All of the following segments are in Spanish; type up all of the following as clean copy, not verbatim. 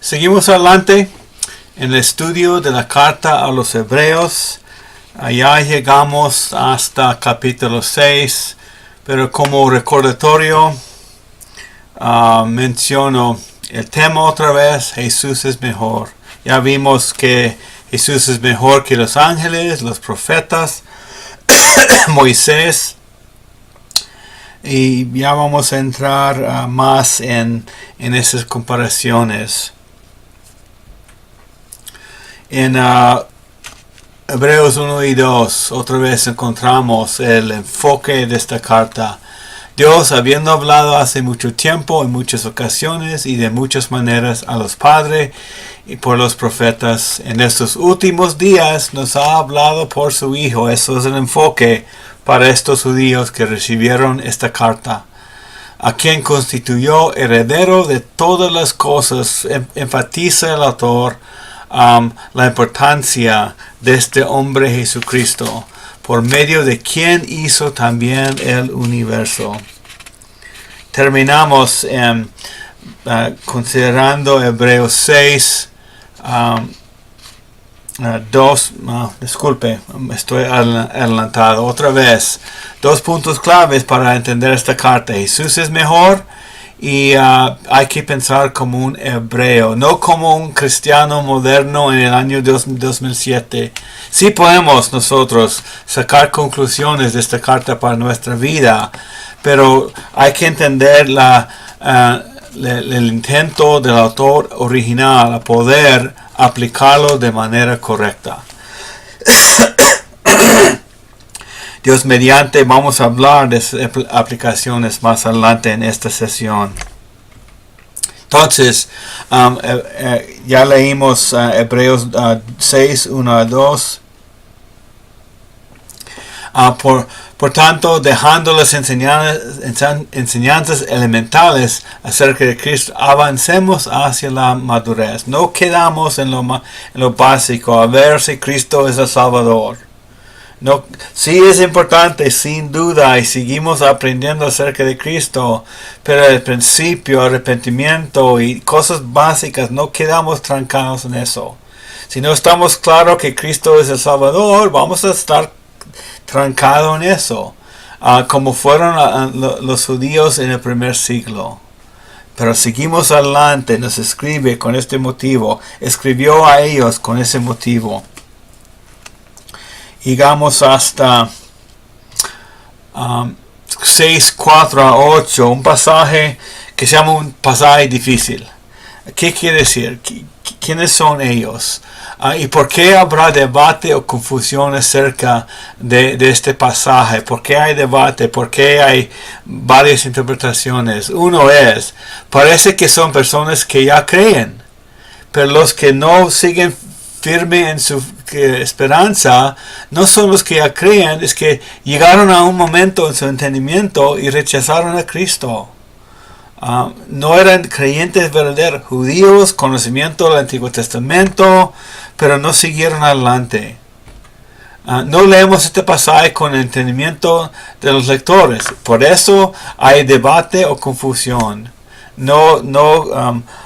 Seguimos adelante en el estudio de la carta a los Hebreos. Allá llegamos hasta capítulo 6, pero como recordatorio menciono el tema otra vez: Jesús es mejor. Ya vimos que Jesús es mejor que los ángeles, los profetas, Moisés. Y ya vamos a entrar más en esas comparaciones. En Hebreos 1 y 2 otra vez encontramos el enfoque de esta carta. Dios, habiendo hablado hace mucho tiempo, en muchas ocasiones y de muchas maneras a los padres y por los profetas, en estos últimos días nos ha hablado por su Hijo. Eso es el enfoque para estos judíos que recibieron esta carta, a quien constituyó heredero de todas las cosas. Enfatiza el autor la importancia de este hombre Jesucristo, por medio de quien hizo también el universo. Terminamos considerando Hebreos 6, disculpe, estoy adelantado otra vez. 2 puntos claves para entender esta carta. Jesús es mejor. Y hay que pensar como un hebreo, no como un cristiano moderno en el año 2007. Sí podemos nosotros sacar conclusiones de esta carta para nuestra vida, pero hay que entender el intento del autor original a poder aplicarlo de manera correcta. Dios mediante, vamos a hablar de aplicaciones más adelante en esta sesión. Entonces, ya leímos Hebreos 6, 1 a 2. Por tanto, dejando las enseñanzas elementales acerca de Cristo, avancemos hacia la madurez. No quedamos en lo básico, a ver si Cristo es el Salvador. No, sí es importante, sin duda, y seguimos aprendiendo acerca de Cristo, pero el principio, arrepentimiento y cosas básicas, no quedamos trancados en eso. Si no estamos claros que Cristo es el Salvador, vamos a estar trancados en eso, como fueron los judíos en el primer siglo. Pero seguimos adelante, nos escribe con este motivo, escribió a ellos con ese motivo. Llegamos hasta 6, 4 a 8, un pasaje que se llama un pasaje difícil. ¿Qué quiere decir? ¿Quiénes son ellos? ¿Y por qué habrá debate o confusión acerca de este pasaje? ¿Por qué hay debate? ¿Por qué hay varias interpretaciones? Uno es, parece que son personas que ya creen, pero los que no siguen firme en su esperanza no son los que ya creen, es que llegaron a un momento en su entendimiento y rechazaron a Cristo. No eran creyentes verdaderos, judíos, conocimiento del Antiguo Testamento, pero no siguieron adelante. No leemos este pasaje con el entendimiento de los lectores, por eso hay debate o confusión. No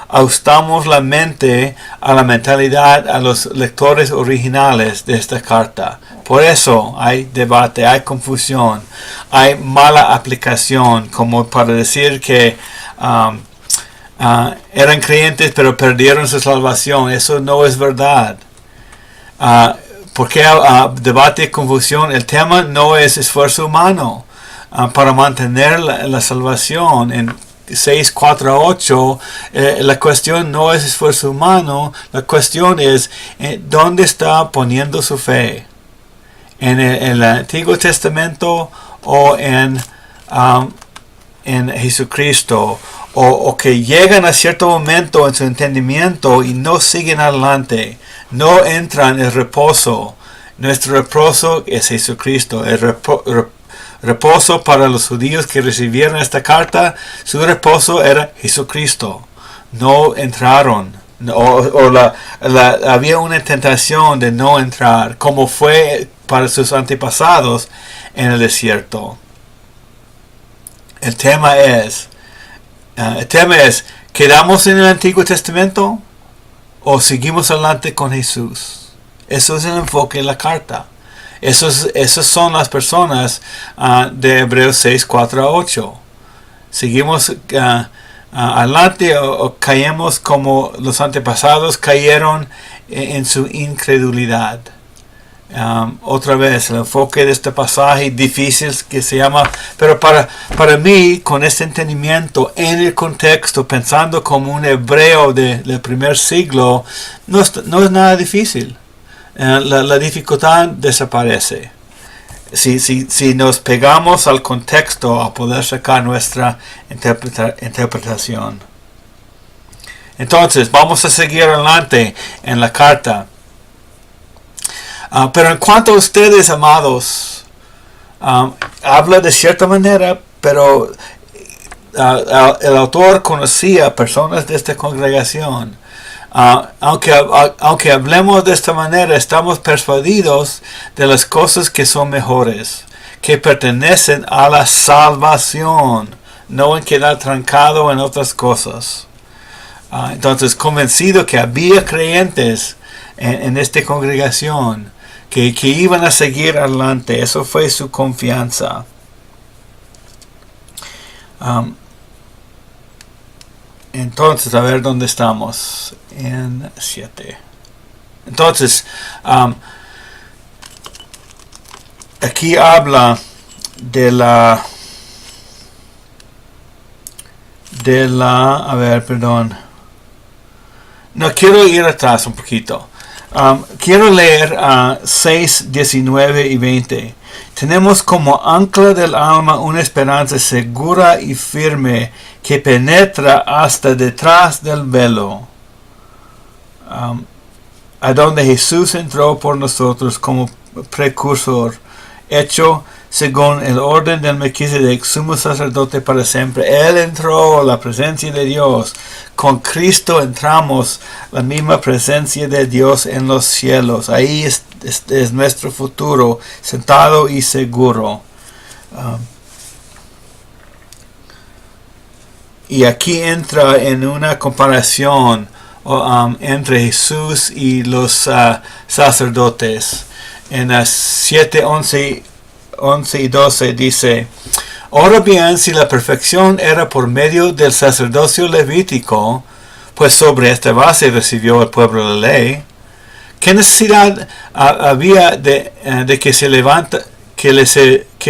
ajustamos la mente a la mentalidad a los lectores originales de esta carta. Por eso hay debate, hay confusión, hay mala aplicación, como para decir que eran creyentes pero perdieron su salvación. Eso no es verdad. ¿Por qué debate y confusión? El tema no es esfuerzo humano para mantener la salvación. En 6, 4 a 8, la cuestión no es esfuerzo humano, la cuestión es ¿dónde está poniendo su fe? ¿En el Antiguo Testamento o en Jesucristo? O que llegan a cierto momento en su entendimiento y no siguen adelante, no entran en el reposo. Nuestro reposo es Jesucristo. El reposo para los judíos que recibieron esta carta, su reposo era Jesucristo. No entraron. Había una tentación de no entrar, como fue para sus antepasados en el desierto. El tema es, ¿quedamos en el Antiguo Testamento o seguimos adelante con Jesús. Eso es el enfoque de la carta. Esas son las personas de Hebreos 6, 4 a 8. Seguimos adelante o caemos como los antepasados cayeron en su incredulidad. Otra vez, el enfoque de este pasaje difícil que se llama, pero para mí, con este entendimiento en el contexto, pensando como un hebreo del primer siglo, no es nada difícil. La dificultad desaparece. Si nos pegamos al contexto a poder sacar nuestra interpretación. Entonces, vamos a seguir adelante en la carta. Pero en cuanto a ustedes, amados, habla de cierta manera, pero el autor conocía personas de esta congregación. Aunque hablemos de esta manera, estamos persuadidos de las cosas que son mejores, que pertenecen a la salvación, no en quedar trancado en otras cosas. Entonces, convencido que había creyentes en esta congregación que iban a seguir adelante. Eso fue su confianza. Entonces, a ver dónde estamos. En 7. Entonces, aquí habla de la, a ver, perdón. No, quiero ir atrás un poquito. Quiero leer 6, 19 y 20. Tenemos como ancla del alma una esperanza segura y firme que penetra hasta detrás del velo, a donde Jesús entró por nosotros como precursor, hecho según el orden del Melquisedec, sumo sacerdote para siempre. Él entró a la presencia de Dios. Con Cristo entramos la misma presencia de Dios en los cielos. Ahí es nuestro futuro, sentado y seguro. Y aquí entra en una comparación entre Jesús y los sacerdotes. En las 7, 11 y 12 dice: ahora bien, si la perfección era por medio del sacerdocio levítico, pues sobre esta base recibió el pueblo la ley, ¿qué necesidad había de que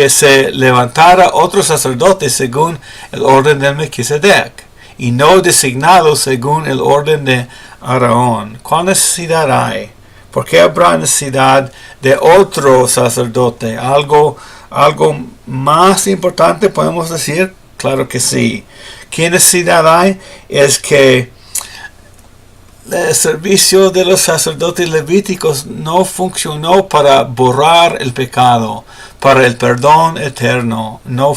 se levantara otro sacerdote según el orden del Melquisedec, y no designado según el orden de Aarón? ¿Cuál necesidad hay? ¿Por qué habrá necesidad de otro sacerdote? ¿Algo más importante podemos decir? Claro que sí. ¿Qué necesidad hay? Es que el servicio de los sacerdotes levíticos no funcionó para borrar el pecado, para el perdón eterno. No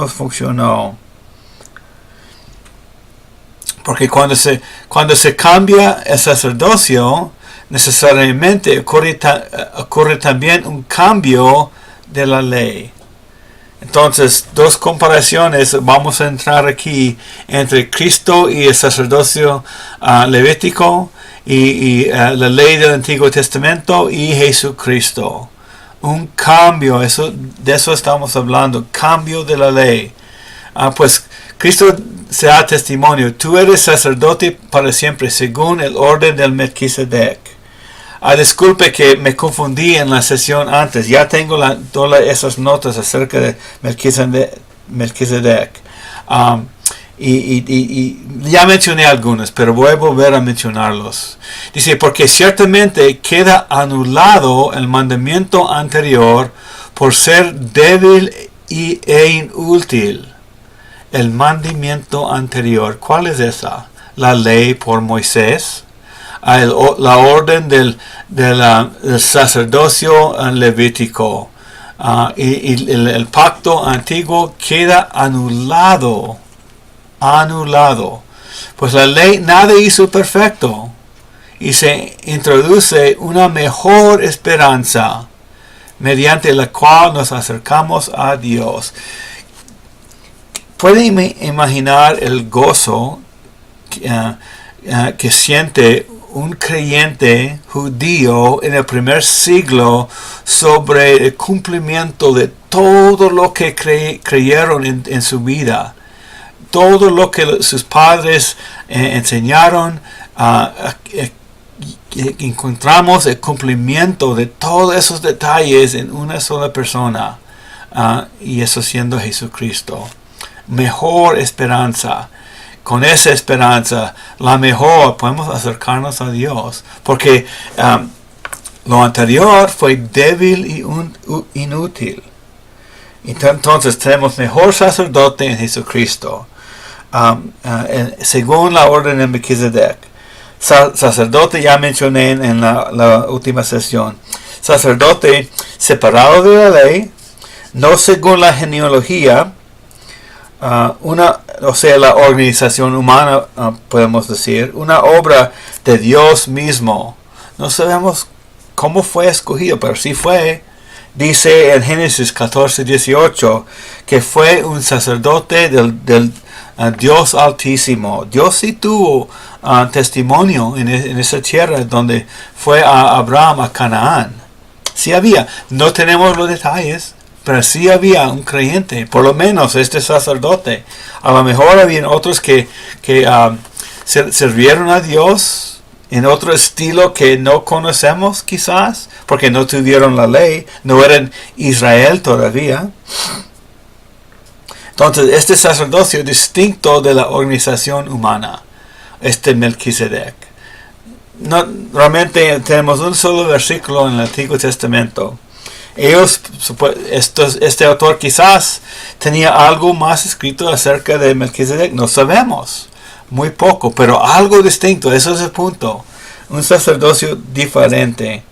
funcionó. Porque cuando se cambia el sacerdocio, necesariamente ocurre también un cambio de la ley. Entonces, dos comparaciones vamos a entrar aquí entre Cristo y el sacerdocio levítico y la ley del Antiguo Testamento y Jesucristo. Un cambio, de eso estamos hablando, cambio de la ley. Pues Cristo se da testimonio: tú eres sacerdote para siempre según el orden del Melquisedec. Disculpe que me confundí en la sesión antes. Ya tengo todas esas notas acerca de Melquisedec. Y ya mencioné algunas, pero voy a volver a mencionarlos. Dice: porque ciertamente queda anulado el mandamiento anterior por ser débil e inútil. El mandamiento anterior, ¿cuál es esa? La ley por Moisés. La orden del sacerdocio levítico, y el pacto antiguo queda anulado. Pues la ley nada hizo perfecto, y se introduce una mejor esperanza mediante la cual nos acercamos a Dios. ¿Pueden imaginar el gozo que siente un creyente judío en el primer siglo sobre el cumplimiento de todo lo que creyeron en su vida, todo lo que sus padres enseñaron. Encontramos el cumplimiento de todos esos detalles en una sola persona, y eso siendo Jesucristo. Mejor esperanza. Con esa esperanza, la mejor, podemos acercarnos a Dios, porque lo anterior fue débil y inútil. Entonces tenemos mejor sacerdote en Jesucristo, según la orden de Melquisedec. Sacerdote, ya mencioné en la última sesión, sacerdote separado de la ley, no según la genealogía, la organización humana, podemos decir, una obra de Dios mismo. No sabemos cómo fue escogido, pero sí fue. Dice en Génesis 14:18 que fue un sacerdote del Dios Altísimo. Dios sí tuvo testimonio en esa tierra donde fue a Abraham a Canaán. Sí había, no tenemos los detalles, pero sí había un creyente, por lo menos este sacerdote. A lo mejor habían otros que sirvieron a Dios en otro estilo que no conocemos quizás, porque no tuvieron la ley, no eran Israel todavía. Entonces este sacerdocio distinto de la organización humana, este Melquisedec. No, realmente tenemos un solo versículo en el Antiguo Testamento. Este autor quizás tenía algo más escrito acerca de Melquisedec, no sabemos, muy poco, pero algo distinto, eso es el punto, un sacerdocio diferente.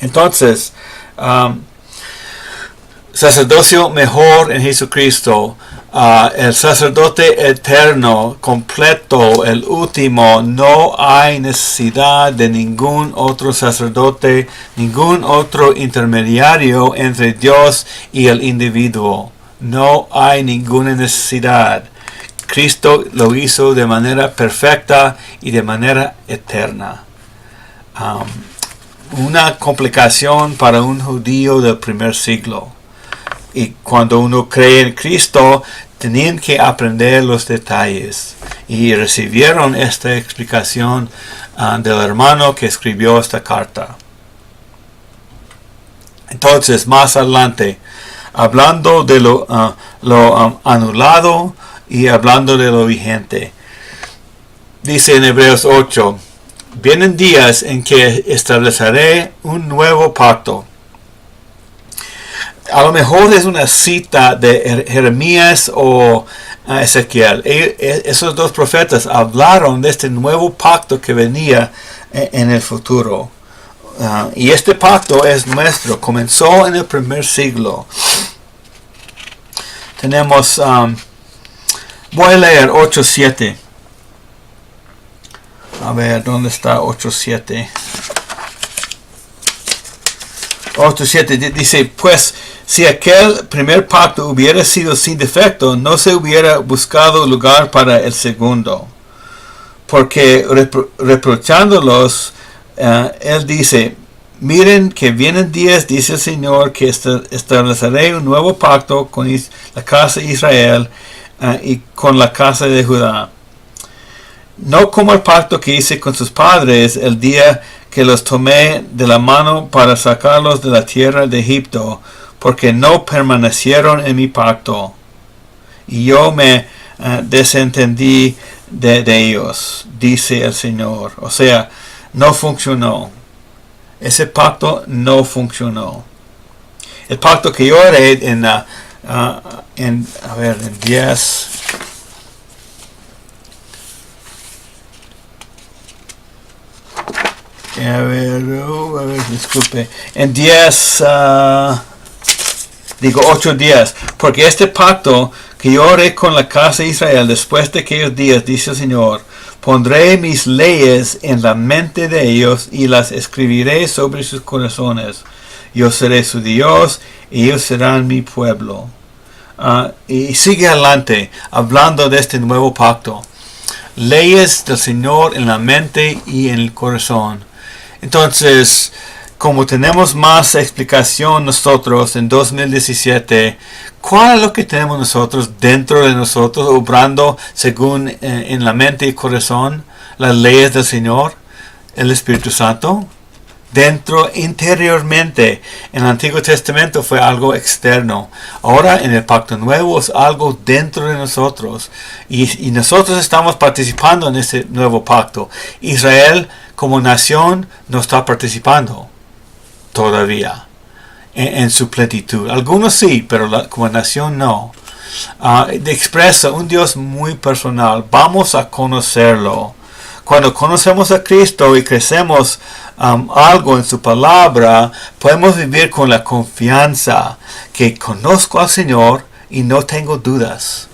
Entonces, sacerdocio mejor en Jesucristo, el sacerdote eterno, completo, el último. No hay necesidad de ningún otro sacerdote, ningún otro intermediario entre Dios y el individuo. No hay ninguna necesidad. Cristo lo hizo de manera perfecta y de manera eterna. Una complicación para un judío del primer siglo. Y cuando uno cree en Cristo, tenían que aprender los detalles. Y recibieron esta explicación del hermano que escribió esta carta. Entonces, más adelante, hablando de lo anulado y hablando de lo vigente. Dice en Hebreos 8, vienen días en que estableceré un nuevo pacto. A lo mejor es una cita de Jeremías o Ezequiel. Esos dos profetas hablaron de este nuevo pacto que venía en el futuro. Y este pacto es nuestro. Comenzó en el primer siglo. Tenemos, voy a leer 8:7. A ver, ¿dónde está 8:7? 8:7 dice, pues si aquel primer pacto hubiera sido sin defecto, no se hubiera buscado lugar para el segundo. Porque reprochándolos, él dice, miren que vienen días, dice el Señor, que estableceré un nuevo pacto con la casa de Israel y con la casa de Judá. No como el pacto que hice con sus padres el día que los tomé de la mano para sacarlos de la tierra de Egipto, porque no permanecieron en mi pacto, y yo me desentendí de ellos, dice el Señor. O sea, no funcionó. Ese pacto no funcionó. El pacto que yo haré en 10. A ver, disculpe. En 8 días. Porque este pacto que yo haré con la casa de Israel después de aquellos días, dice el Señor, pondré mis leyes en la mente de ellos y las escribiré sobre sus corazones. Yo seré su Dios y ellos serán mi pueblo. Y sigue adelante hablando de este nuevo pacto. leyes del Señor en la mente y en el corazón. Entonces, como tenemos más explicación nosotros en 2017, ¿cuál es lo que tenemos nosotros dentro de nosotros, obrando según en la mente y corazón las leyes del Señor, el Espíritu Santo? Dentro, interiormente. En el Antiguo Testamento fue algo externo. Ahora en el Pacto Nuevo es algo dentro de nosotros. Y nosotros estamos participando en ese nuevo pacto. Israel como nación no está participando todavía en su plenitud. Algunos sí, pero como nación no. Expresa un Dios muy personal. Vamos a conocerlo. Cuando conocemos a Cristo y crecemos algo en su palabra, podemos vivir con la confianza que conozco al Señor y no tengo dudas.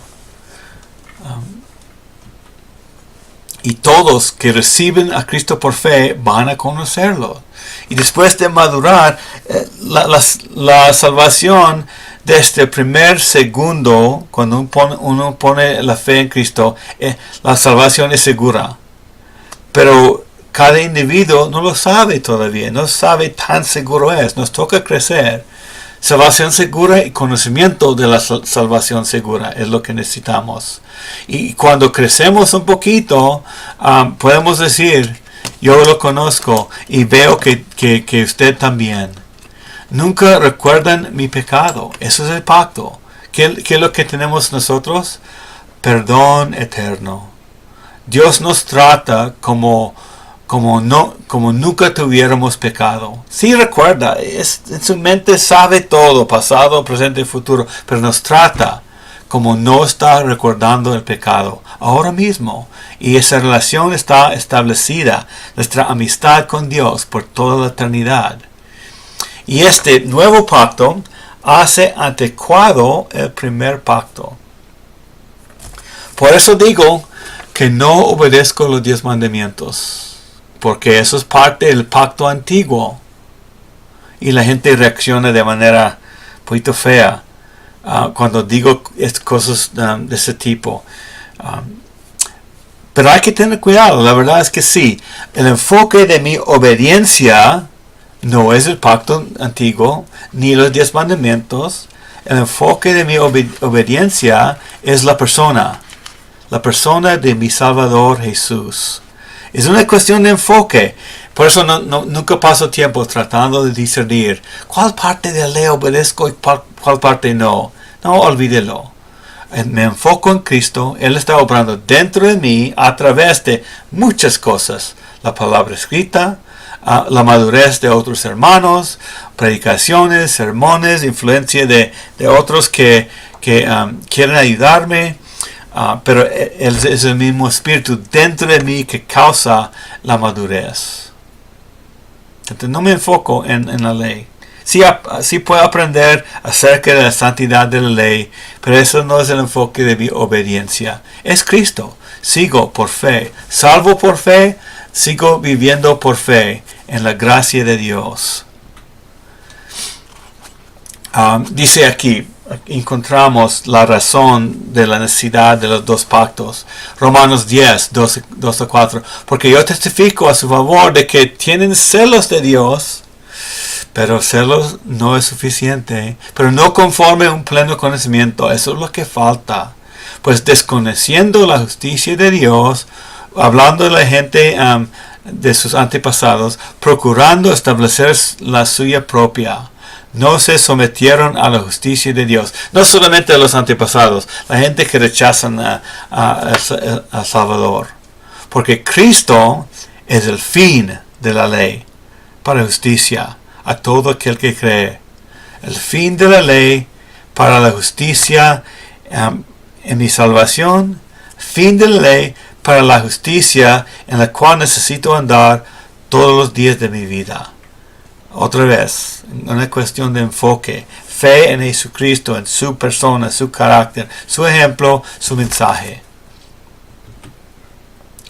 Y todos que reciben a Cristo por fe van a conocerlo. Y después de madurar, la salvación desde el primer segundo, cuando uno pone la fe en Cristo, la salvación es segura. Pero cada individuo no lo sabe todavía, no sabe tan seguro es. Nos toca crecer. Salvación segura y conocimiento de la salvación segura es lo que necesitamos. Y cuando crecemos un poquito, podemos decir, yo lo conozco y veo que usted también. Nunca recuerdan mi pecado. Eso es el pacto. ¿Qué es lo que tenemos nosotros? Perdón eterno. Dios nos trata como nunca tuviéramos pecado. Sí recuerda, en su mente sabe todo, pasado, presente y futuro, pero nos trata como no está recordando el pecado ahora mismo. Y esa relación está establecida, nuestra amistad con Dios por toda la eternidad. Y este nuevo pacto hace anticuado el primer pacto. Por eso digo que no obedezco los 10 mandamientos, porque eso es parte del pacto antiguo. Y la gente reacciona de manera un poquito fea cuando digo cosas de ese tipo. Pero hay que tener cuidado, la verdad es que sí. El enfoque de mi obediencia no es el pacto antiguo, ni los 10 mandamientos. El enfoque de mi obediencia es la persona de mi Salvador Jesús. Es una cuestión de enfoque. Por eso nunca paso tiempo tratando de discernir cuál parte de la ley obedezco y cuál parte no. No, olvídelo. Me enfoco en Cristo. Él está obrando dentro de mí a través de muchas cosas. La palabra escrita, la madurez de otros hermanos, predicaciones, sermones, influencia de otros que quieren ayudarme. Pero es el mismo espíritu dentro de mí que causa la madurez. Entonces no me enfoco en la ley. Sí puedo aprender acerca de la santidad de la ley, pero eso no es el enfoque de mi obediencia. Es Cristo. Sigo por fe. Salvo por fe, sigo viviendo por fe en la gracia de Dios. Dice aquí, encontramos la razón de la necesidad de los 2 pactos. Romanos 10, 12 a 4. Porque yo testifico a su favor de que tienen celos de Dios, pero celos no es suficiente. Pero no conforme a un pleno conocimiento. Eso es lo que falta. Pues desconociendo la justicia de Dios, hablando de la gente de sus antepasados, procurando establecer la suya propia, no se sometieron a la justicia de Dios. No solamente a los antepasados, la gente que rechazan a Salvador. Porque Cristo es el fin de la ley para justicia a todo aquel que cree. El fin de la ley para la justicia en mi salvación. Fin de la ley para la justicia en la cual necesito andar todos los días de mi vida. Otra vez, una cuestión de enfoque, fe en Jesucristo, en su persona, su carácter, su ejemplo, su mensaje.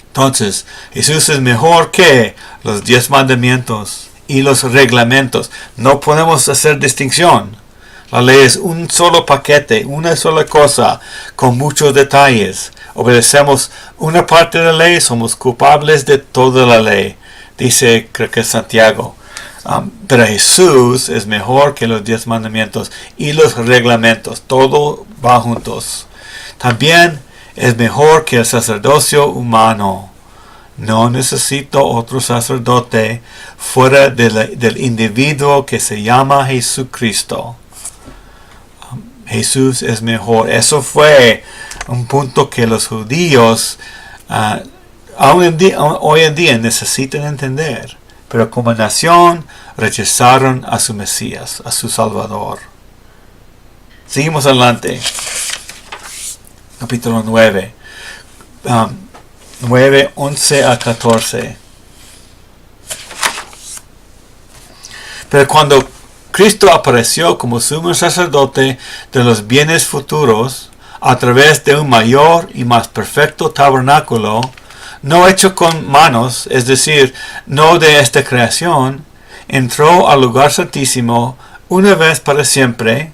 Entonces, Jesús es mejor que los 10 mandamientos y los reglamentos. No podemos hacer distinción. La ley es un solo paquete, una sola cosa, con muchos detalles. obedecemos una parte de la ley, somos culpables de toda la ley, dice, creo que es Santiago. Pero Jesús es mejor que los 10 mandamientos y los reglamentos, todo va juntos. También es mejor que el sacerdocio humano. No necesito otro sacerdote fuera del individuo que se llama Jesucristo. Jesús es mejor. Eso fue un punto que los judíos hoy en día necesitan entender. Pero como nación rechazaron a su Mesías, a su Salvador. Seguimos adelante. Capítulo 9. 9, 11 a 14. Pero cuando Cristo apareció como sumo sacerdote de los bienes futuros, a través de un mayor y más perfecto tabernáculo, no hecho con manos, es decir, no de esta creación, entró al lugar santísimo una vez para siempre,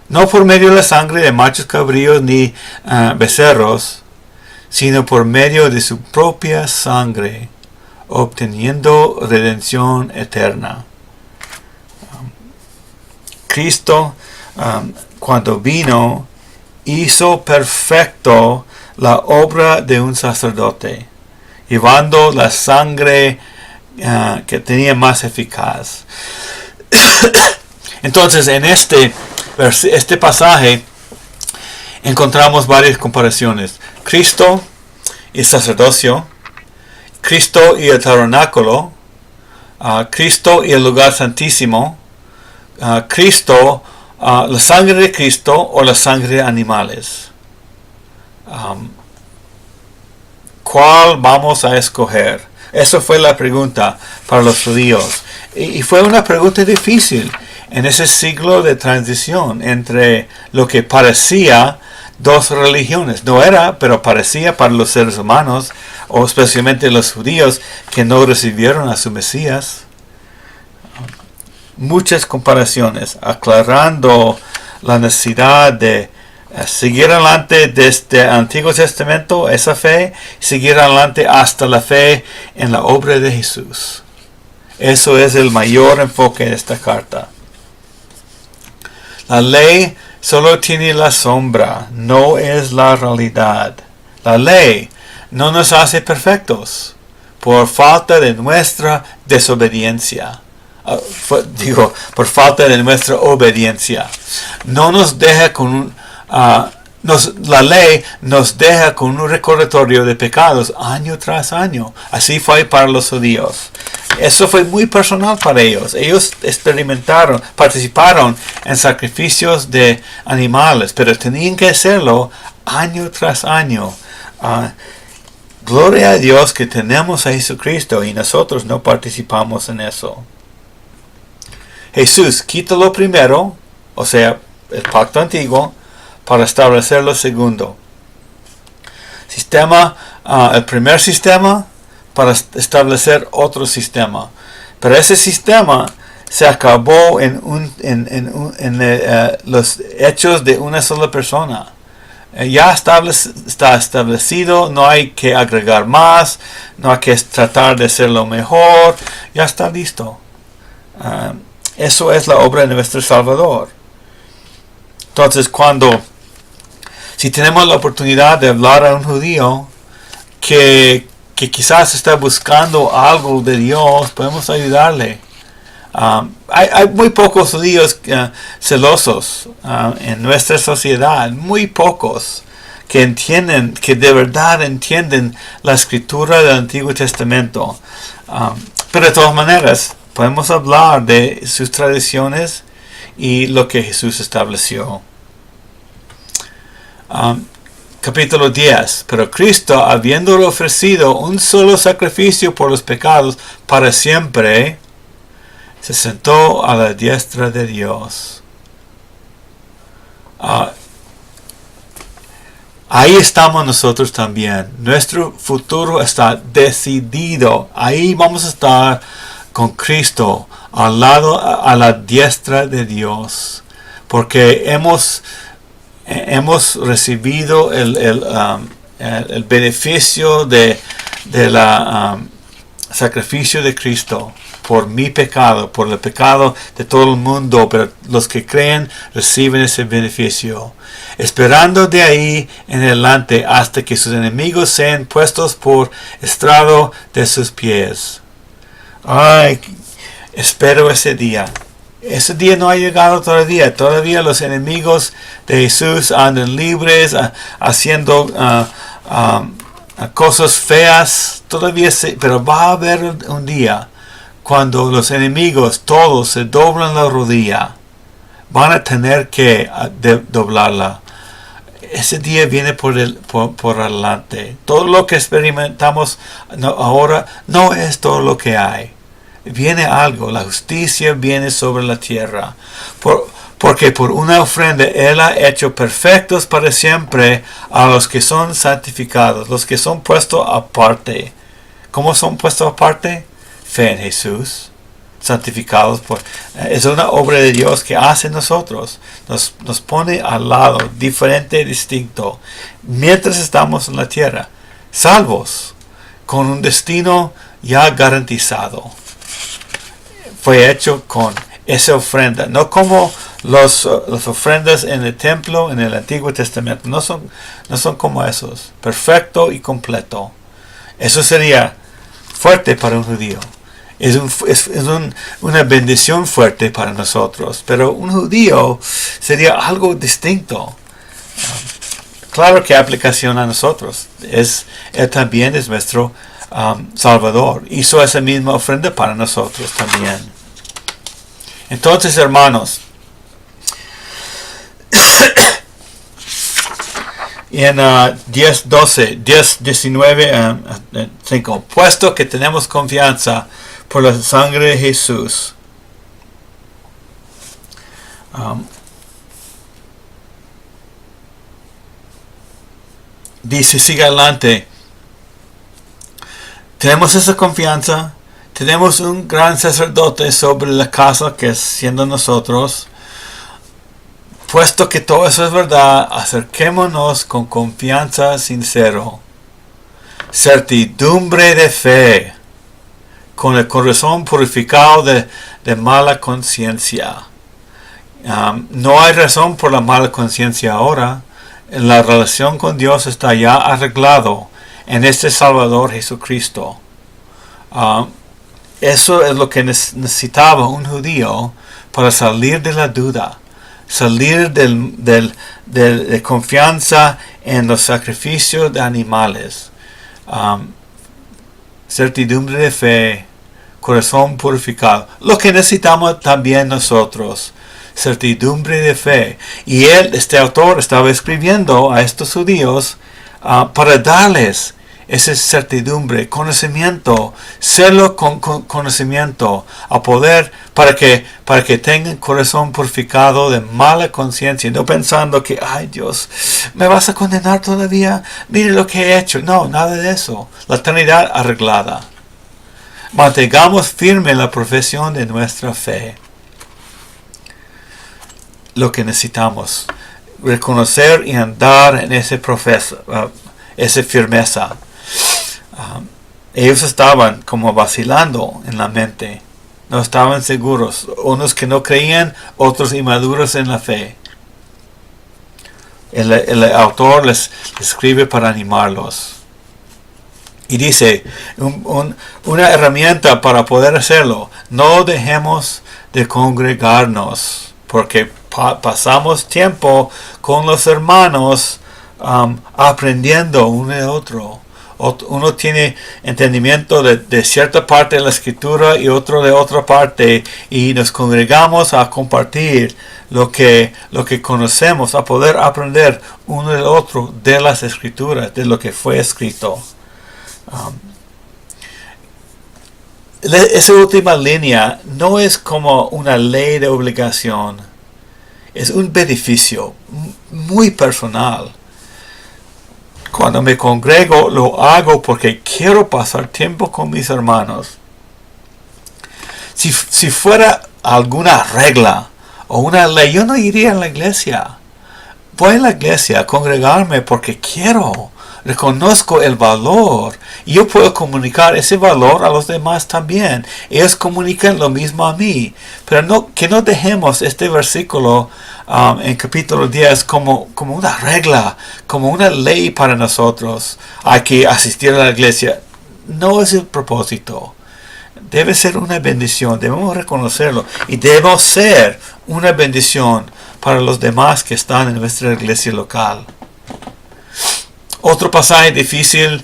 no por medio de la sangre de machos cabríos ni becerros, sino por medio de su propia sangre, obteniendo redención eterna. Cristo, cuando vino, hizo perfecto la obra de un sacerdote, llevando la sangre que tenía más eficaz. Entonces, en este pasaje encontramos varias comparaciones. Cristo y el sacerdocio, Cristo y el tabernáculo, Cristo y el lugar santísimo, Cristo, la sangre de Cristo o la sangre de animales. ¿Cuál vamos a escoger? Esa fue la pregunta para los judíos. Y fue una pregunta difícil en ese siglo de transición entre lo que parecía dos religiones. No era, pero parecía para los seres humanos, o especialmente los judíos que no recibieron a su Mesías. Muchas comparaciones, aclarando la necesidad de seguir adelante desde el Antiguo Testamento, esa fe, seguir adelante hasta la fe en la obra de Jesús. Eso es el mayor enfoque de esta carta. La ley solo tiene la sombra, no es la realidad. La ley no nos hace perfectos por falta de nuestra desobediencia. Por falta de nuestra obediencia. No nos deja con la ley nos deja con un recordatorio de pecados año tras año. Así fue para los judíos. Eso fue muy personal para ellos. Ellos participaron en sacrificios de animales, pero tenían que hacerlo año tras año. Gloria a Dios que tenemos a Jesucristo y nosotros no participamos en eso. Jesús quita lo primero, o sea, el pacto antiguo, para establecer lo segundo. El primer sistema para establecer otro sistema. Pero ese sistema se acabó en los hechos de una sola persona. Ya está establecido, no hay que agregar más, no hay que tratar de hacerlo mejor, ya está listo. Eso es la obra de nuestro Salvador. Entonces, si tenemos la oportunidad de hablar a un judío que quizás está buscando algo de Dios, podemos ayudarle. Hay muy pocos judíos celosos en nuestra sociedad, muy pocos que de verdad entienden la escritura del Antiguo Testamento. Pero de todas maneras, podemos hablar de sus tradiciones y lo que Jesús estableció. Capítulo 10. Pero Cristo, habiéndole ofrecido un solo sacrificio por los pecados para siempre, se sentó a la diestra de Dios. Ahí estamos nosotros también. Nuestro futuro está decidido. Ahí vamos a estar con Cristo al lado, a la diestra de Dios, porque hemos recibido el beneficio de la sacrificio de Cristo por mi pecado, por el pecado de todo el mundo, pero los que creen reciben ese beneficio, esperando de ahí en adelante hasta que sus enemigos sean puestos por estrado de sus pies. Ay, espero ese día. Ese día no ha llegado todavía. Todavía los enemigos de Jesús andan libres, haciendo cosas feas. Todavía pero va a haber un día cuando los enemigos todos se doblan la rodilla. Van a tener que doblarla. Ese día viene por adelante. Todo lo que experimentamos ahora no es todo lo que hay. Viene algo, la justicia viene sobre la tierra. Porque por una ofrenda Él ha hecho perfectos para siempre a los que son santificados, los que son puestos aparte. ¿Cómo son puestos aparte? Fe en Jesús. Santificados es una obra de Dios que hace nosotros. Nos pone al lado, diferente, distinto. Mientras estamos en la tierra, salvos, con un destino ya garantizado. Fue hecho con esa ofrenda, no como las ofrendas en el templo en el Antiguo Testamento, no son como esos, perfecto y completo. Eso sería fuerte para un judío, es una bendición fuerte para nosotros, pero un judío sería algo distinto. Claro que aplicación a nosotros, Él también es nuestro Salvador, hizo esa misma ofrenda para nosotros también. Entonces, hermanos, en 19, 5, puesto que tenemos confianza por la sangre de Jesús, dice, sigue adelante, tenemos esa confianza. Tenemos un gran sacerdote sobre la casa que es siendo nosotros. Puesto que todo eso es verdad, acerquémonos con confianza sincero, certidumbre de fe, con el corazón purificado de mala conciencia. No hay razón por la mala conciencia ahora. La relación con Dios está ya arreglado en este Salvador Jesucristo. Eso es lo que necesitaba un judío para salir de la duda, salir de confianza en los sacrificios de animales. Certidumbre de fe, corazón purificado. Lo que necesitamos también nosotros, certidumbre de fe. Y este autor estaba escribiendo a estos judíos para darles esa certidumbre, conocimiento, serlo con conocimiento, a poder, para que tengan corazón purificado de mala conciencia, no pensando que, ay Dios, ¿me vas a condenar todavía? Mire lo que he hecho. No, nada de eso. La eternidad arreglada. Mantengamos firme la profesión de nuestra fe. Lo que necesitamos, reconocer y andar en esa firmeza. Ellos estaban como vacilando en la mente, no estaban seguros, unos que no creían, otros inmaduros en la fe. El autor les escribe para animarlos y dice una herramienta para poder hacerlo: no dejemos de congregarnos, porque pasamos tiempo con los hermanos aprendiendo uno de otro. Uno tiene entendimiento de cierta parte de la escritura y otro de otra parte, y nos congregamos a compartir lo que conocemos, a poder aprender uno del otro de las escrituras, de lo que fue escrito. Esa última línea no es como una ley de obligación, es un beneficio muy personal. Cuando me congrego, lo hago porque quiero pasar tiempo con mis hermanos. Si fuera alguna regla o una ley, yo no iría a la iglesia. Voy a la iglesia a congregarme porque quiero reconozco el valor y yo puedo comunicar ese valor a los demás también. Ellos comunican lo mismo a mí. Pero que no dejemos este versículo en capítulo 10 como una regla, como una ley para nosotros. Hay que asistir a la iglesia. No es el propósito. Debe ser una bendición, debemos reconocerlo y debemos ser una bendición para los demás que están en nuestra iglesia local. Otro pasaje difícil,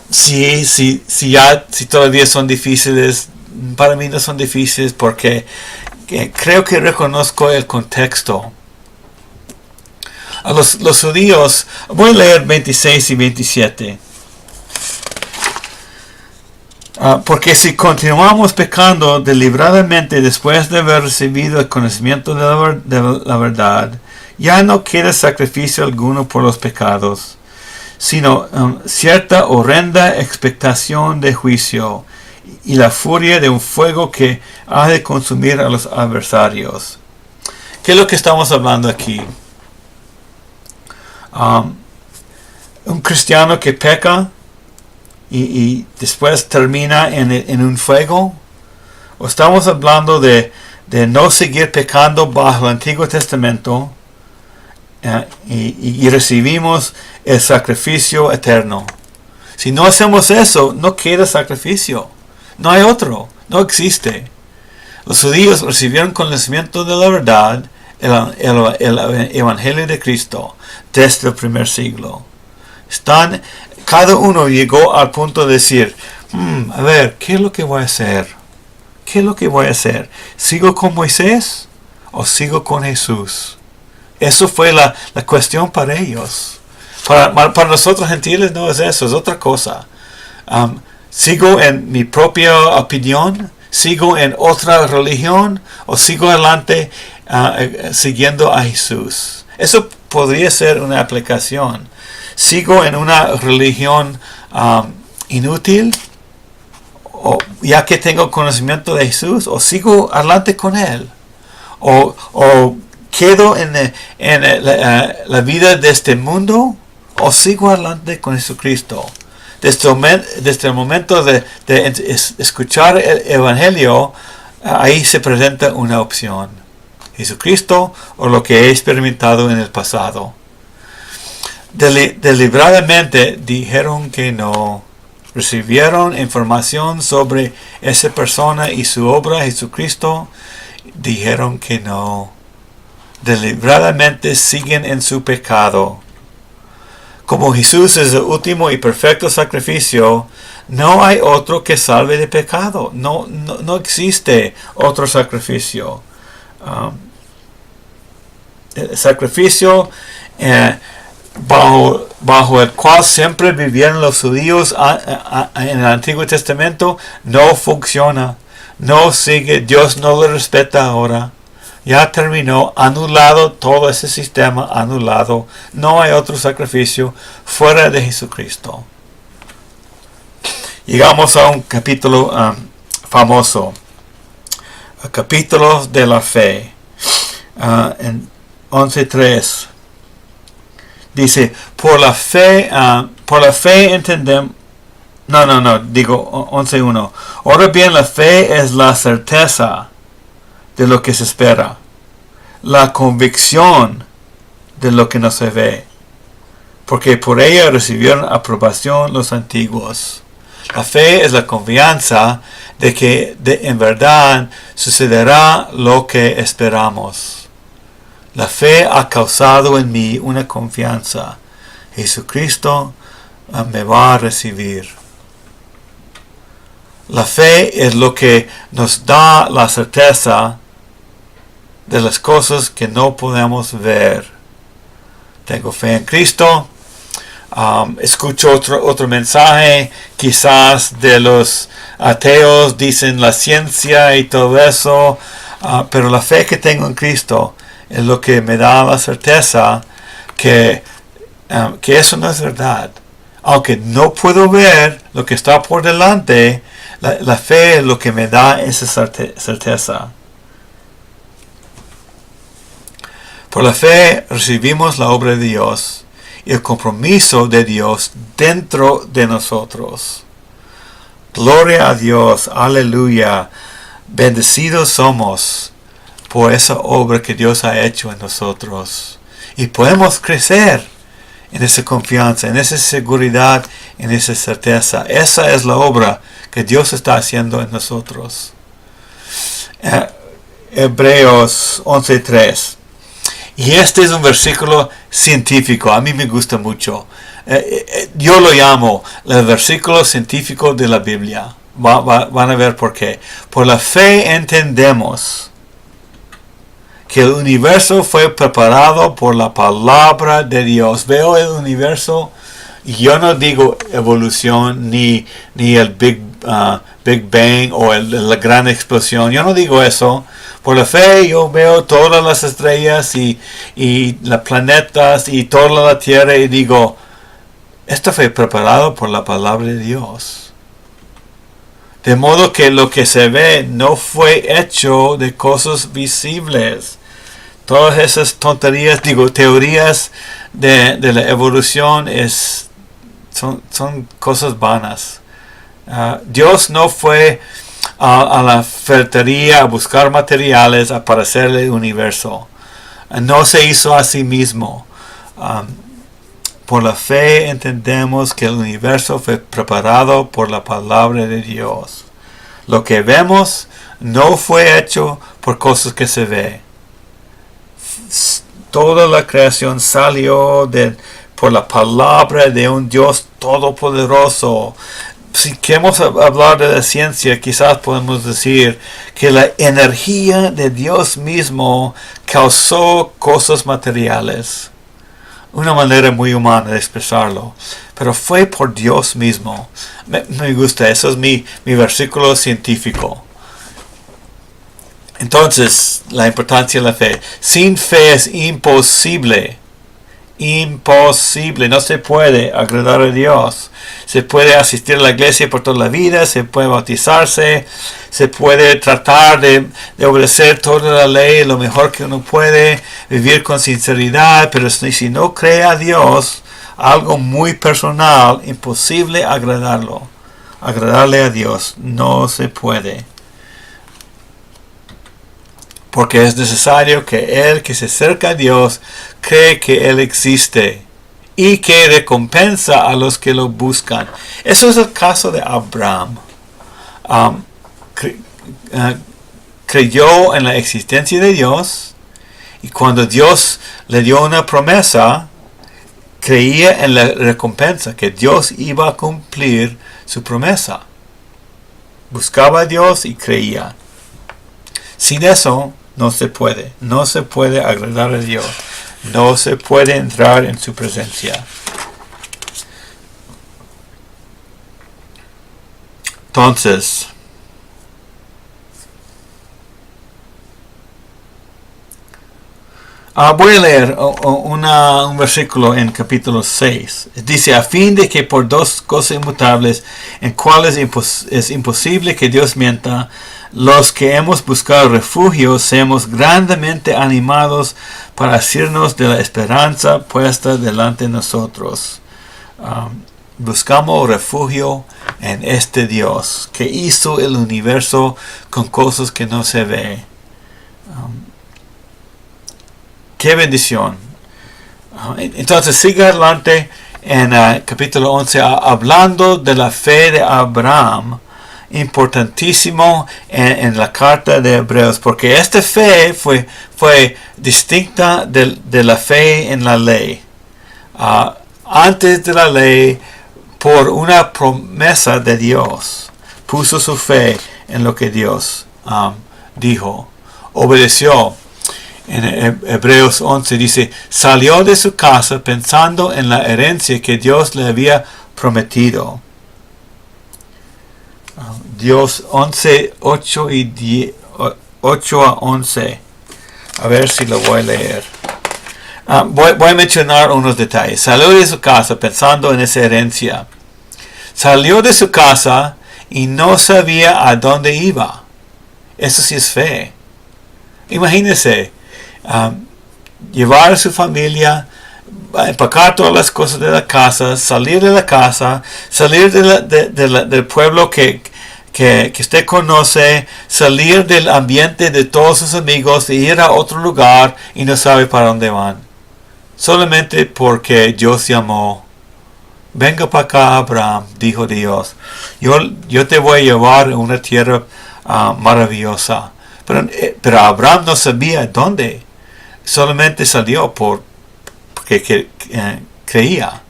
si todavía son difíciles, para mí no son difíciles porque creo que reconozco el contexto. A los judíos, voy a leer 26 y 27. Porque si continuamos pecando deliberadamente después de haber recibido el conocimiento de la verdad, ya no queda sacrificio alguno por los pecados, sino cierta horrenda expectación de juicio y la furia de un fuego que ha de consumir a los adversarios. ¿Qué es lo que estamos hablando aquí? Un cristiano que peca y después termina en un fuego. O estamos hablando de no seguir pecando bajo el Antiguo Testamento y recibimos el sacrificio eterno. Si no hacemos eso, no queda sacrificio. No hay otro. No existe. Los judíos recibieron conocimiento de la verdad, el Evangelio de Cristo, desde el primer siglo. Cada uno llegó al punto de decir, a ver, ¿qué es lo que voy a hacer? ¿Qué es lo que voy a hacer? ¿Sigo con Moisés o sigo con Jesús? Eso fue la cuestión para ellos. Para nosotros gentiles no es eso, es otra cosa. ¿Sigo en mi propia opinión? ¿Sigo en otra religión? ¿O sigo adelante siguiendo a Jesús? Eso podría ser una aplicación. ¿Sigo en una religión inútil, ya que tengo conocimiento de Jesús? ¿O sigo adelante con Él? ¿O quedo en la vida de este mundo? ¿O sigo adelante con Jesucristo? Desde el momento de escuchar el Evangelio, ahí se presenta una opción. Jesucristo o lo que he experimentado en el pasado. Deliberadamente dijeron que no. Recibieron información sobre esa persona y su obra, Jesucristo. Dijeron que no. Deliberadamente siguen en su pecado. Como Jesús es el último y perfecto sacrificio, no hay otro que salve de pecado. No existe otro sacrificio. El sacrificio bajo el cual siempre vivieron los judíos en el Antiguo Testamento no funciona, no sigue, Dios no lo respeta ahora, ya terminó, anulado todo ese sistema, anulado, no hay otro sacrificio fuera de Jesucristo. Llegamos a un capítulo famoso, el capítulo de la fe, en 11:3. Dice, por la fe entendemos. Digo 11:1. Ahora bien, la fe es la certeza de lo que se espera, la convicción de lo que no se ve, porque por ella recibieron aprobación los antiguos. La fe es la confianza de que en verdad sucederá lo que esperamos. La fe ha causado en mí una confianza. Jesucristo me va a recibir. La fe es lo que nos da la certeza de las cosas que no podemos ver. Tengo fe en Cristo. Escucho otro mensaje, quizás de los ateos, dicen la ciencia y todo eso, pero la fe que tengo en Cristo es lo que me da la certeza que eso no es verdad. Aunque no puedo ver lo que está por delante, la fe es lo que me da esa certeza. Por la fe recibimos la obra de Dios y el compromiso de Dios dentro de nosotros. Gloria a Dios, aleluya. Bendecidos somos por esa obra que Dios ha hecho en nosotros. Y podemos crecer en esa confianza, en esa seguridad, en esa certeza. Esa es la obra que Dios está haciendo en nosotros. Hebreos 11:3. Y este es un versículo científico. A mí me gusta mucho. Yo lo llamo el versículo científico de la Biblia. Van a ver por qué. Por la fe entendemos que el universo fue preparado por la palabra de Dios. Veo el universo y yo no digo evolución ni el Big Bang o la gran explosión. Yo no digo eso. Por la fe yo veo todas las estrellas y los planetas y toda la tierra y digo, esto fue preparado por la palabra de Dios. De modo que lo que se ve no fue hecho de cosas visibles. Todas esas tonterías, teorías de la evolución son cosas vanas. Dios no fue a la ferretería a buscar materiales para hacer el universo. No se hizo a sí mismo. Por la fe entendemos que el universo fue preparado por la palabra de Dios. Lo que vemos no fue hecho por cosas que se ve. Toda la creación salió por la palabra de un Dios todopoderoso. Si queremos hablar de la ciencia, quizás podemos decir que la energía de Dios mismo causó cosas materiales. Una manera muy humana de expresarlo, pero fue por Dios mismo. Me gusta, eso es mi versículo científico. Entonces, la importancia de la fe. Sin fe es imposible. Imposible, no se puede agradar a Dios. Se puede asistir a la iglesia por toda la vida, se puede bautizarse, se puede tratar de obedecer toda la ley lo mejor que uno puede, vivir con sinceridad, pero si no cree a Dios, algo muy personal, imposible agradarle a Dios, no se puede. Porque es necesario que el que se acerca a Dios cree que Él existe y que recompensa a los que lo buscan. Eso es el caso de Abraham. Creyó en la existencia de Dios y cuando Dios le dio una promesa, creía en la recompensa, que Dios iba a cumplir su promesa. Buscaba a Dios y creía. Sin eso, no se puede agradar a Dios, no se puede entrar en su presencia. Entonces, voy a leer un versículo en capítulo 6. Dice, a fin de que por dos cosas inmutables, en cuales es imposible que Dios mienta, los que hemos buscado refugio seamos grandemente animados para asirnos de la esperanza puesta delante de nosotros. Buscamos refugio en este Dios que hizo el universo con cosas que no se ve. ¡Qué bendición! Entonces sigue adelante en capítulo 11 hablando de la fe de Abraham. Importantísimo en la carta de Hebreos, porque esta fe fue distinta de la fe en la ley. Antes de la ley, por una promesa de Dios, puso su fe en lo que Dios dijo, obedeció. En Hebreos 11 dice, salió de su casa pensando en la herencia que Dios le había prometido. Dios 11, 8 y 10, 8 a 11. A ver si lo voy a leer. Voy a mencionar unos detalles. Salió de su casa pensando en esa herencia. Salió de su casa y no sabía a dónde iba. Eso sí es fe. Imagínense, llevar a su familia empacar todas las cosas de la casa, salir de la casa, salir del pueblo que usted conoce, salir del ambiente de todos sus amigos e ir a otro lugar y no sabe para dónde van. Solamente porque Dios llamó. Venga para acá, Abraham, dijo Dios. Yo te voy a llevar a una tierra maravillosa. Pero Abraham no sabía dónde. Solamente salió porque creía.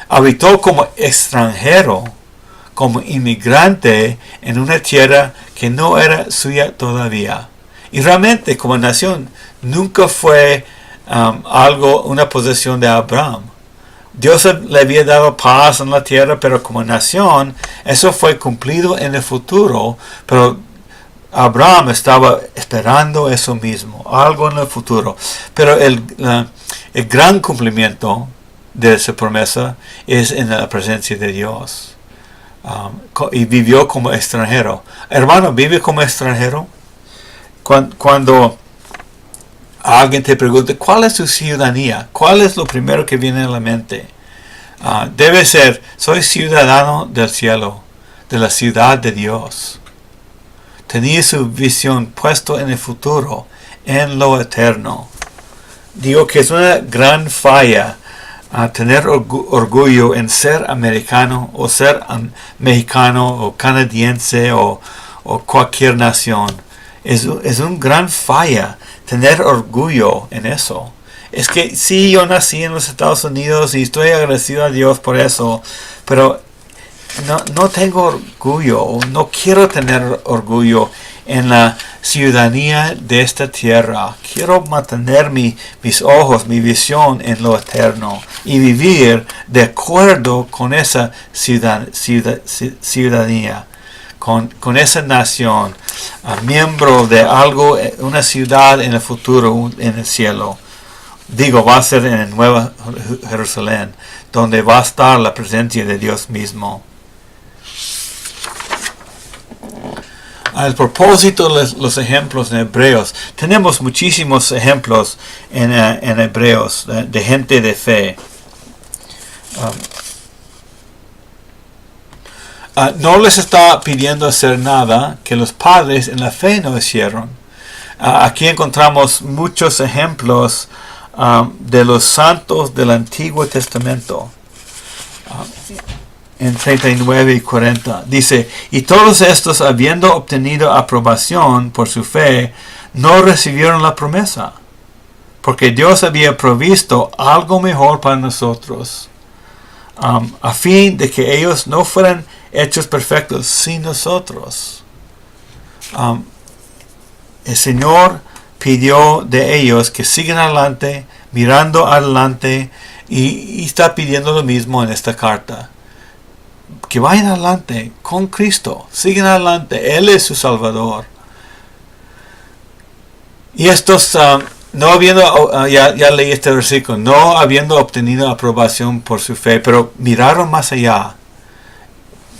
Habitó como extranjero, como inmigrante en una tierra que no era suya todavía. Y realmente como nación nunca fue una posesión de Abraham. Dios le había dado paz en la tierra, pero como nación, eso fue cumplido en el futuro. Pero Abraham estaba esperando eso mismo, algo en el futuro. Pero el gran cumplimiento de esa promesa es en la presencia de Dios. Y vivió como extranjero. Hermano, ¿vive como extranjero? Cuando alguien te pregunta, ¿cuál es tu ciudadanía? ¿Cuál es lo primero que viene a la mente? Debe ser, soy ciudadano del cielo, de la ciudad de Dios. Tenía su visión puesto en el futuro, en lo eterno. Digo que es una gran falla tener orgullo en ser americano o ser mexicano o canadiense o cualquier nación. Es un gran falla tener orgullo en eso. Es que sí, yo nací en los Estados Unidos y estoy agradecido a Dios por eso, pero no tengo orgullo, o no quiero tener orgullo en la ciudadanía de esta tierra. Quiero mantener mis ojos, mi visión en lo eterno y vivir de acuerdo con esa ciudadanía. Con esa nación, miembro de algo, una ciudad en el futuro, en el cielo. Digo, va a ser en el Nuevo Jerusalén, donde va a estar la presencia de Dios mismo. Al propósito de los ejemplos en Hebreos, tenemos muchísimos ejemplos en Hebreos de gente de fe. No les está pidiendo hacer nada que los padres en la fe no hicieron. Aquí encontramos muchos ejemplos de los santos del Antiguo Testamento. En 39 y 40 dice, y todos estos, habiendo obtenido aprobación por su fe, no recibieron la promesa, porque Dios había provisto algo mejor para nosotros, a fin de que ellos no fueran hechos perfectos sin nosotros. El Señor pidió de ellos que sigan adelante, mirando adelante, y está pidiendo lo mismo en esta carta. Que vayan adelante con Cristo, sigan adelante, Él es su Salvador. Y estos, no habiendo, ya leí este versículo, no habiendo obtenido aprobación por su fe, pero miraron más allá.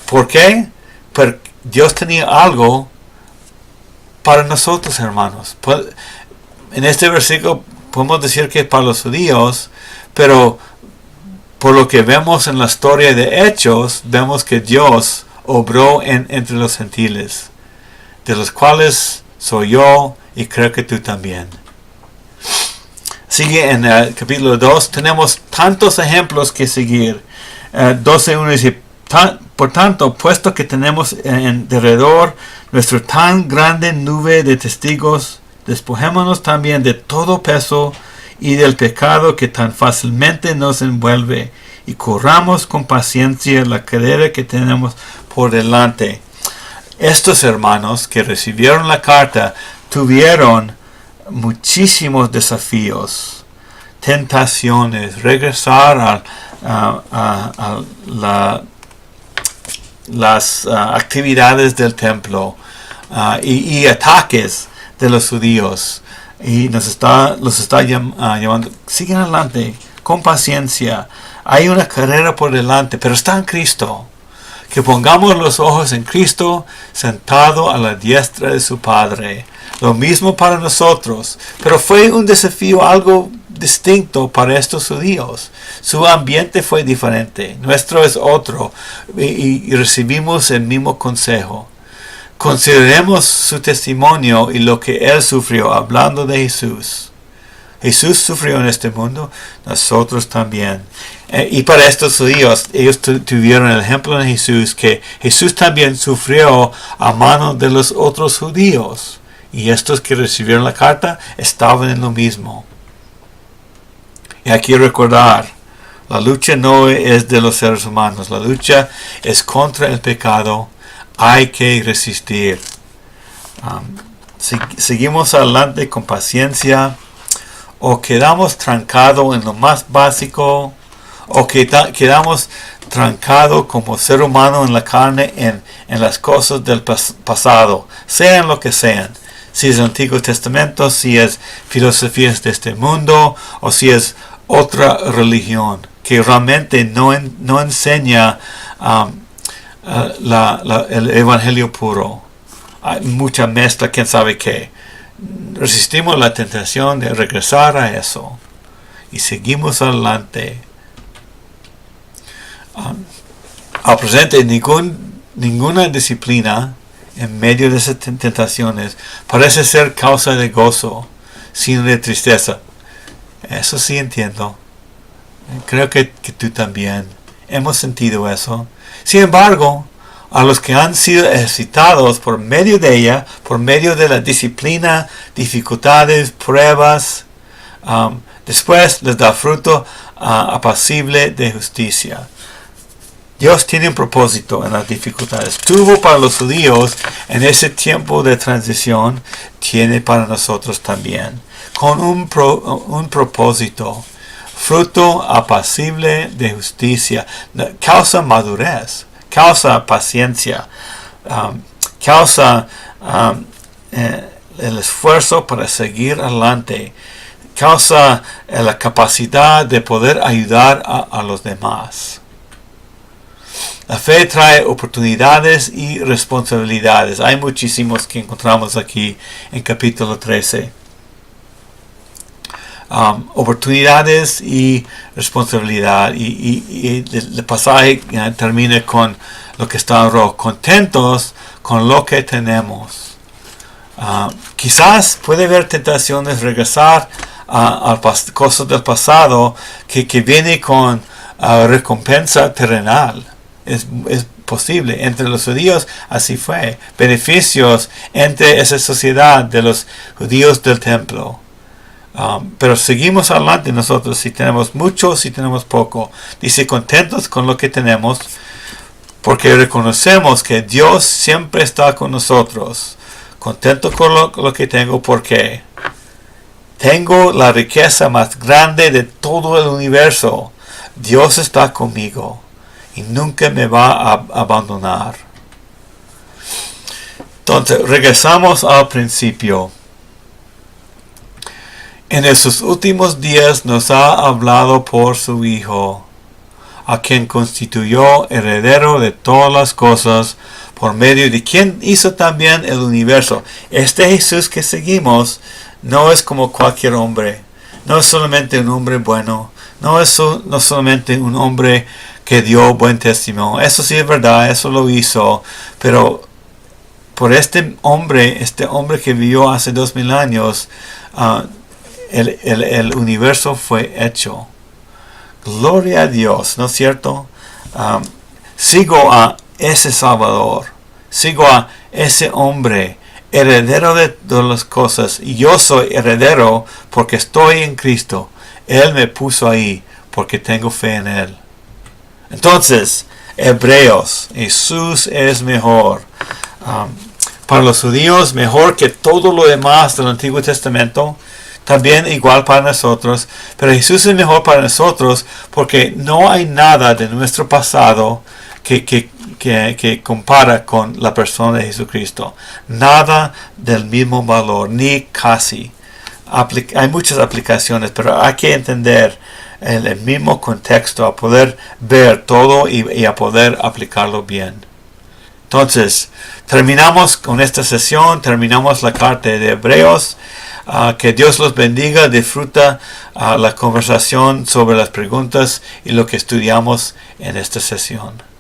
¿Por qué? Porque Dios tenía algo para nosotros, hermanos. En este versículo podemos decir que es para los judíos, pero por lo que vemos en la historia de Hechos, vemos que Dios obró entre los gentiles, de los cuales soy yo y creo que tú también. Sigue en el capítulo 2, tenemos tantos ejemplos que seguir. 12:1 dice, por tanto, puesto que tenemos en derredor nuestra tan grande nube de testigos, despojémonos también de todo peso y del pecado que tan fácilmente nos envuelve, y corramos con paciencia la carrera que tenemos por delante. Estos hermanos que recibieron la carta tuvieron muchísimos desafíos, tentaciones, regresar a las actividades del templo y ataques de los judíos. Y los está llamando, sigan adelante, con paciencia. Hay una carrera por delante, pero está en Cristo. Que pongamos los ojos en Cristo, sentado a la diestra de su Padre. Lo mismo para nosotros. Pero fue un desafío algo distinto para estos judíos. Su ambiente fue diferente. Nuestro es otro. Y recibimos el mismo consejo. Consideremos su testimonio y lo que él sufrió, hablando de Jesús. Jesús sufrió en este mundo, nosotros también. Y para estos judíos, ellos tuvieron el ejemplo de Jesús, que Jesús también sufrió a manos de los otros judíos. Y estos que recibieron la carta estaban en lo mismo. Y hay que recordar, la lucha no es de los seres humanos, la lucha es contra el pecado. Hay que resistir. Seguimos adelante con paciencia, o quedamos trancados en lo más básico, o quedamos trancados como ser humano en la carne en las cosas del pasado, sean lo que sean. Si es el Antiguo Testamento, si es filosofías de este mundo, o si es otra religión que realmente no enseña el evangelio puro. Hay mucha mezcla, quién sabe qué. Resistimos la tentación de regresar a eso y seguimos adelante. Al presente, ninguna disciplina en medio de esas tentaciones parece ser causa de gozo, sino de tristeza. Eso sí entiendo. Creo que tú también. Hemos sentido eso. Sin embargo, a los que han sido ejercitados por medio de ella, por medio de la disciplina, dificultades, pruebas, después les da fruto apacible de justicia. Dios tiene un propósito en las dificultades. Tuvo para los judíos en ese tiempo de transición, tiene para nosotros también. Con un propósito. Fruto apacible de justicia. Causa madurez. Causa paciencia. Causa el esfuerzo para seguir adelante. Causa la capacidad de poder ayudar a los demás. La fe trae oportunidades y responsabilidades. Hay muchísimos que encontramos aquí en capítulo 13. Oportunidades y responsabilidad. Y el pasaje termina con lo que está en rojo. Contentos con lo que tenemos. Quizás puede haber tentaciones regresar a cosas del pasado que viene con recompensa terrenal. Es posible. Entre los judíos así fue. Beneficios entre esa sociedad de los judíos del templo. Pero seguimos adelante nosotros, si tenemos mucho, si tenemos poco. Dice, contentos con lo que tenemos, porque reconocemos que Dios siempre está con nosotros. Contento con lo que tengo, porque tengo la riqueza más grande de todo el universo. Dios está conmigo y nunca me va a abandonar. Entonces, regresamos al principio. En esos últimos días nos ha hablado por su Hijo, a quien constituyó heredero de todas las cosas, por medio de quien hizo también el universo. Este Jesús que seguimos no es como cualquier hombre. No es solamente un hombre bueno. No es solamente un hombre que dio buen testimonio. Eso sí es verdad, eso lo hizo. Pero por este hombre que vivió hace 2000 años, el universo fue hecho. Gloria a Dios, ¿no es cierto? Sigo a ese Salvador. Sigo a ese hombre, heredero de todas las cosas. Y yo soy heredero porque estoy en Cristo. Él me puso ahí porque tengo fe en Él. Entonces, Hebreos, Jesús es mejor. Para los judíos, mejor que todo lo demás del Antiguo Testamento. También igual para nosotros. Pero Jesús es mejor para nosotros porque no hay nada de nuestro pasado que compara con la persona de Jesucristo. Nada del mismo valor, ni casi. Hay muchas aplicaciones, pero hay que entender el mismo contexto, a poder ver todo y a poder aplicarlo bien. Entonces, terminamos con esta sesión, terminamos la carta de Hebreos. Que Dios los bendiga. Disfruta la conversación sobre las preguntas y lo que estudiamos en esta sesión.